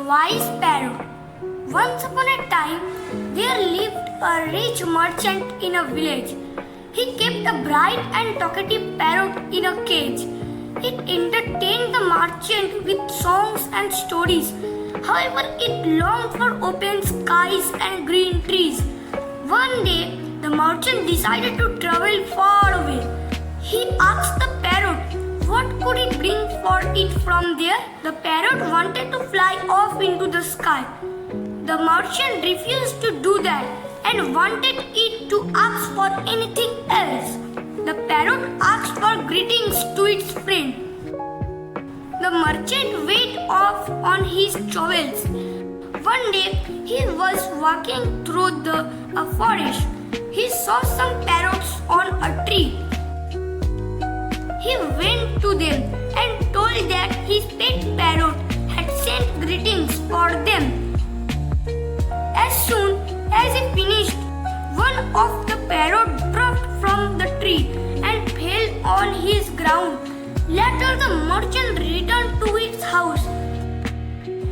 wise parrot. Once upon a time, there lived a rich merchant in a village. He kept a bright and talkative parrot in a cage. It entertained the merchant with songs and stories. However, it longed for open skies and green trees. One day, the merchant decided to travel far away. He asked the parrot what could it bring for it from there. The parrot wanted to fly off into the sky. The merchant refused to do that and wanted it to ask for anything else. The parrot asked for greetings to its friend. The merchant went off on his travels. One day, he was walking through the forest. He saw some parrots on a tree. He went to them and told that his pet parrot had sent greetings for them. As soon as he finished, one of the parrots dropped from the tree and fell on his ground. Later, the merchant returned to his house.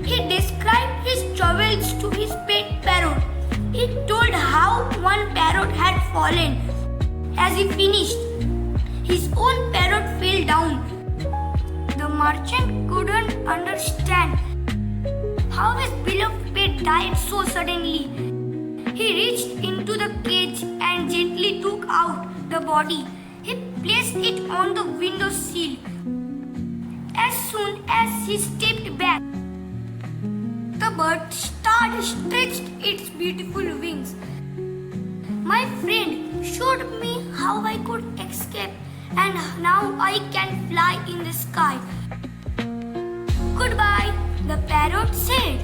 He described his travels to his pet parrot. He told how one parrot had fallen. As he finished, his own parrot fell down. The merchant couldn't understand how his beloved pet died so suddenly. He reached into the cage and gently took out the body. He placed it on the window sill. As soon as he stepped back, the bird stretched its beautiful wings. My friend showed me how I could escape, and now I can fly in the sky. Goodbye, the parrot said.